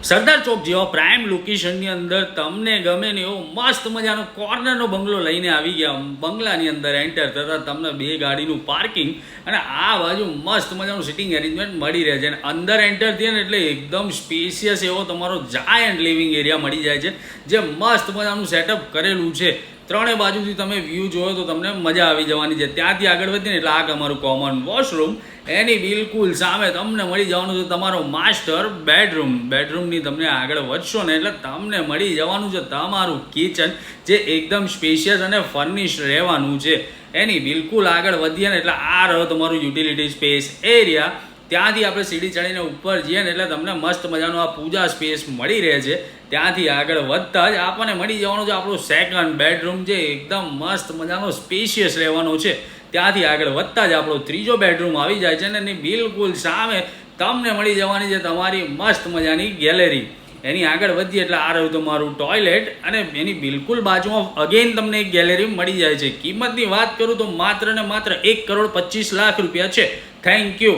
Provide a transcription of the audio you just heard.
સરદાર ચોક જેવા પ્રાઇમ લોકેશનની અંદર તમને ગમે ને એવો મસ્ત મજાનો કોર્નરનો બંગલો લઈને આવી ગયા. બંગલાની અંદર એન્ટર થતાં તમને 2 ગાડીનું પાર્કિંગ અને આ બાજુ મસ્ત મજાનું સિટિંગ એરેન્જમેન્ટ મળી રહે છે. અને અંદર એન્ટર થઈએ ને એટલે એકદમ સ્પેશિયસ એવો તમારો જાયન્ટ લિવિંગ એરિયા મળી જાય છે, જે મસ્ત મજાનું સેટઅપ કરેલું છે. ત્રણે બાજુથી તમે વ્યૂ જોયો તો તમને મજા આવી જવાની છે. ત્યાંથી આગળ વધીને એટલે આ અમારું કોમન વોશરૂમ, એની બિલકુલ સામે તમને મળી જવાનું છે તમારો માસ્ટર બેડરૂમ. બેડરૂમની તમને આગળ વધશો ને એટલે તમને મળી જવાનું છે તમારું કિચન, જે એકદમ સ્પેશિયસ અને ફર્નિશ રહેવાનું છે. એની બિલકુલ આગળ વધીએ ને એટલે આ રહ્યો તમારું યુટિલિટી સ્પેસ એરિયા. ત્યાંથી આપણે સીડી ચડીને ઉપર જઈએ ને એટલે તમને મસ્ત મજાનો આ પૂજા સ્પેસ મળી રહે છે. ત્યાંથી આગળ વધતા જ આપણને મળી જવાનું છે આપણું સેકન્ડ બેડરૂમ, જે એકદમ મસ્ત મજાનો સ્પેશિયસ રહેવાનો છે. ત્યાંથી આગળ વધતા જ આપણો ત્રીજો બેડરૂમ આવી જાય છે ને એની બિલકુલ સામે તમને મળી જવાની છે તમારી મસ્ત મજાની ગેલેરી. એની આગળ વધીએ એટલે આ રહ્યું તમારું ટોયલેટ અને એની બિલકુલ બાજુમાં અગેન તમને એક ગેલેરી મળી જાય છે. કિંમતની વાત કરું તો માત્ર ને માત્ર 1,25,00,000 રૂપિયા છે. Thank you.